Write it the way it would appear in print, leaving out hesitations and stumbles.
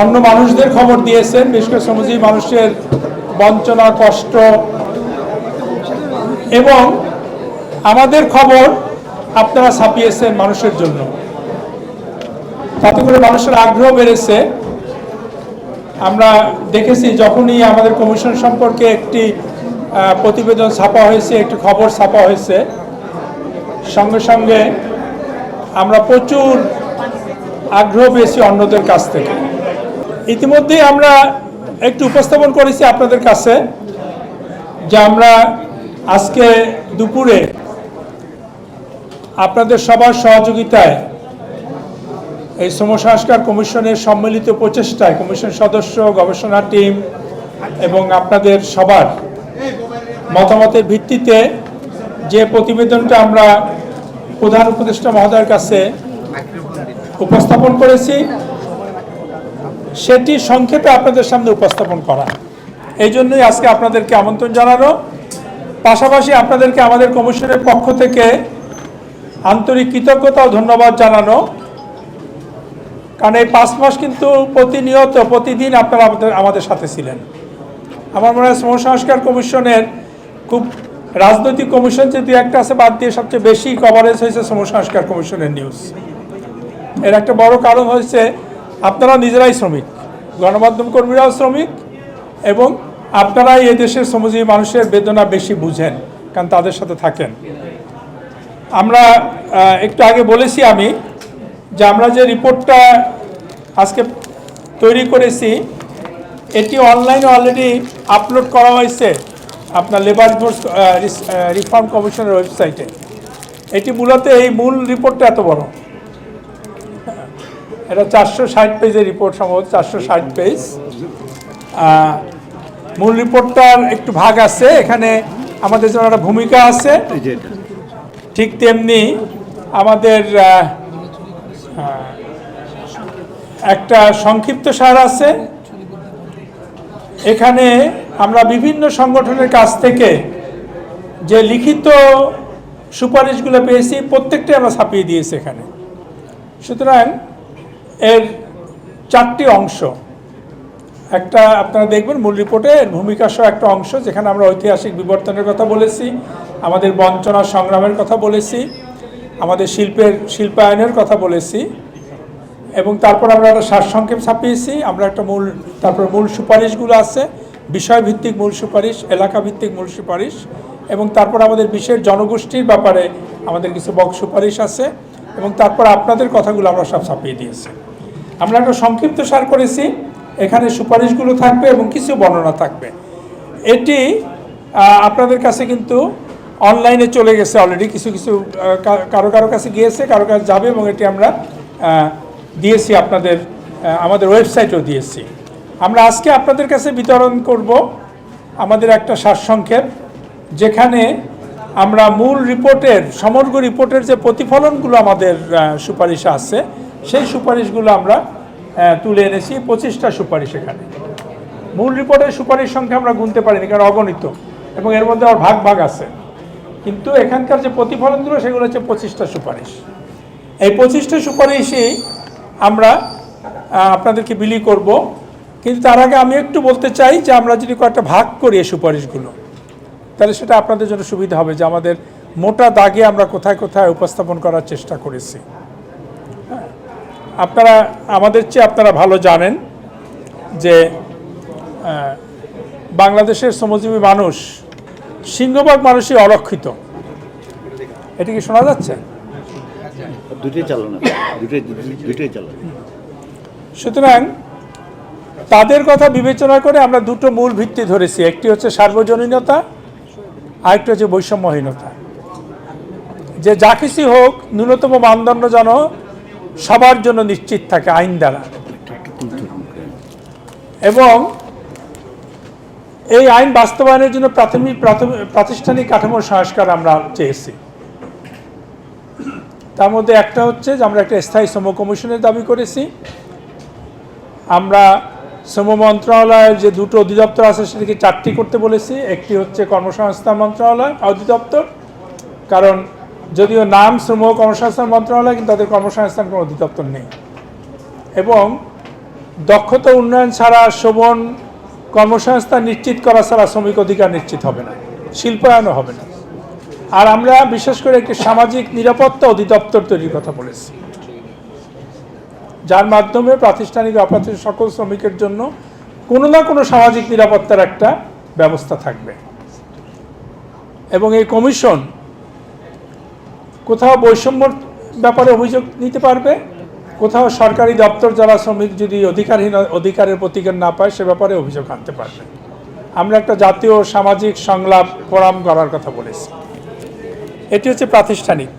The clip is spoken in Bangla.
অন্য মানুষদের খবর দিয়েছেন, বিশেষ করে শ্রমজীবী মানুষের বঞ্চনা, কষ্ট এবং আমাদের খবর আপনারা ছাপিয়েছেন মানুষের জন্য। তাতে করে মানুষের আগ্রহ বেড়েছে। আমরা দেখেছি যখনই আমাদের কমিশন সম্পর্কে একটি প্রতিবেদন ছাপা হয়েছে, একটি খবর ছাপা হয়েছে, সঙ্গে সঙ্গে আমরা প্রচুর আগ্রহ পেয়েছি অন্যদের কাছ থেকে। ইতিমধ্যেই আমরা একটু উপস্থাপন করেছি আপনাদের কাছে যে আমরা আজকে দুপুরে আপনাদের সবার সহযোগিতায় এই শ্রম সংস্কার কমিশনের সম্মিলিত প্রচেষ্টায় কমিশন সদস্য, গবেষণা টিম এবং আপনাদের সবার মতামতের ভিত্তিতে যে প্রতিবেদনটা আমরা প্রধান উপদেষ্টা মহোদয়ের কাছে উপস্থাপন করেছি সেটি সংক্ষেপে আপনাদের সামনে উপস্থাপন করা। এই জন্যই আজকে আপনাদেরকে আমন্ত্রণ জানানো, পাশাপাশি আপনাদেরকে আমাদের কমিশনের পক্ষ থেকে আন্তরিক কৃতজ্ঞতা ও ধন্যবাদ জানানো। কারণ এই 5 মাস কিন্তু প্রতিনিয়ত প্রতিদিন আপনারা আমাদের সাথে ছিলেন। আমার মনে হয় শ্রম সংস্কার কমিশনের খুব রাজনৈতিক কমিশন যে 2-1টা আছে বাদ দিয়ে সবচেয়ে বেশি কভারেজ হয়েছে শ্রম সংস্কার কমিশনের নিউজ। এর একটা বড় কারণ হয়েছে আপনারা নিজেরাই শ্রমিক, গণমাধ্যম কর্মীরাও শ্রমিক এবং আপনারাই এই দেশের শ্রমজীবী মানুষের বেদনা বেশি বুঝেন, কারণ তাদের সাথে থাকেন। আমরা একটু আগে বলেছি আমি যে আমরা যে রিপোর্টটা আজকে তৈরি করেছি এটি অনলাইনে অলরেডি আপলোড করা হয়েছে আপনার লেবার ফোর্স রিফর্ম কমিশনের ওয়েবসাইটে। এটি মূলত এই মূল রিপোর্টটা এত বড়, এটা 460 পেজের রিপোর্ট, সম্ভবত 460 পেজ। মূল রিপোর্টটার একটু ভাগ আছে, এখানে আমাদের যেমন একটা ভূমিকা আছে ঠিক তেমনি আমাদের একটা সংক্ষিপ্ত সার আছে। এখানে আমরা বিভিন্ন সংগঠনের কাছ থেকে যে লিখিত সুপারিশগুলো পেয়েছি প্রত্যেকটাই আমরা ছাপিয়ে দিয়েছি এখানে। সুতরাং এর 4টি অংশ, একটা আপনারা দেখবেন মূল রিপোর্টে ভূমিকা সহ একটা অংশ যেখানে আমরা ঐতিহাসিক বিবর্তনের কথা বলেছি, আমাদের বঞ্চনা সংগ্রামের কথা বলেছি, আমাদের শিল্পায়নের কথা বলেছি এবং তারপর আমরা একটা সারসংক্ষেপ ছাপিয়েছি। আমরা একটা তারপর মূল সুপারিশগুলো আছে, বিষয়ভিত্তিক মূল সুপারিশ, এলাকা ভিত্তিক মূল সুপারিশ এবং তারপর আমাদের বিশেষ জনগোষ্ঠীর ব্যাপারে আমাদের কিছু সুপারিশ আছে এবং তারপর আপনাদের কথাগুলো আমরা সব ছাপিয়ে দিয়েছি। আমরা একটা সংক্ষিপ্ত সার করেছি, এখানে সুপারিশগুলো থাকবে এবং কিছু বর্ণনা থাকবে। এটি আপনাদের কাছে কিন্তু অনলাইনে চলে গেছে অলরেডি, কিছু কিছু কারো কাছে গিয়েছে, কারো কাছে যাবে এবং এটি আমরা দিয়েছি আমাদের ওয়েবসাইটেও দিয়েছি। আমরা আজকে আপনাদের কাছে বিতরণ করব আমাদের একটা সারসংক্ষেপ, যেখানে আমরা মূল রিপোর্টের সমগ্র রিপোর্টের যে প্রতিফলনগুলো আমাদের সুপারিশে আছে সেই সুপারিশগুলো আমরা তুলে এনেছি। 25টা সুপারিশ এখানে। মূল রিপোর্টের সুপারিশ সংখ্যা আমরা গুনতে পারিনি কারণ অগণিত এবং এর মধ্যে আবার ভাগ আছে, কিন্তু এখানকার যে প্রতিফলনগুলো সেগুলো হচ্ছে 25টা সুপারিশ। এই 25টা সুপারিশই আমরা আপনাদেরকে বিলি করব, কিন্তু তার আগে আমি একটু বলতে চাই যে আমরা যদি কয়েকটা ভাগ করি এই সুপারিশগুলো তাহলে সেটা আপনাদের জন্য সুবিধা হবে যে আমাদের মোটা দাগে আমরা কোথায় কোথায় উপস্থাপন করার চেষ্টা করেছি। আপনারা আমাদের চেয়ে আপনারা ভালো জানেন যে বাংলাদেশের শ্রমজীবী মানুষ সিংহভাগ মানুষই অরক্ষিত। এটা কি শোনা যাচ্ছে? সুতরাং তাদের কথা বিবেচনা করে আমরা দুটো মূল ভিত্তি ধরেছি, একটি হচ্ছে সার্বজনীনতা, আরেকটি হচ্ছে বৈষম্যহীনতা। যে যা কিছু হোক ন্যূনতম মানদণ্ড যেন সবার জন্য নিশ্চিত থাকে আইন দ্বারা, এবং এই আইন বাস্তবায়নের জন্য প্রাতিষ্ঠানিক কাঠামোর সংস্কার আমরা চেয়েছি। তার মধ্যে একটা হচ্ছে যে আমরা একটা স্থায়ী শ্রম কমিশনের দাবি করেছি। আমরা শ্রম মন্ত্রণালয়ের যে দুটো অধিদপ্তর আছে সেটাকে 4টি করতে বলেছি। একটি হচ্ছে কর্মসংস্থান মন্ত্রণালয় অধিদপ্তর, কারণ যদিও নাম শ্রম কর্মসংস্থান মন্ত্রণালয় কিন্তু তাদের কর্মসংস্থান কোনো অধিদপ্তর নেই, এবং দক্ষতা উন্নয়ন ছাড়া, শোভন কর্মসংস্থান নিশ্চিত করা ছাড়া শ্রমিক অধিকার নিশ্চিত হবে না, শিল্পায়নও হবে না। আর আমরা বিশেষ করে একটি সামাজিক নিরাপত্তা অধিদপ্তর তৈরির কথা বলেছি, যার মাধ্যমে প্রাতিষ্ঠানিক অপ্রাতিষ্ঠানিক সকল শ্রমিকের জন্য কোনো না কোনো সামাজিক নিরাপত্তার একটা ব্যবস্থা থাকবে। এবং এই কমিশন কোথাও বৈষম্যর ব্যাপারে অভিযোগ নিতে পারবে, কোথাও সরকারি দপ্তর যারা শ্রমিক যদি অধিকারের প্রতিকার না পায় সে ব্যাপারে অভিযোগ আনতে পারবে। আমরা একটা জাতীয় সামাজিক সংলাপ ফোরাম করার কথা বলেছি। এটি হচ্ছে প্রাতিষ্ঠানিক।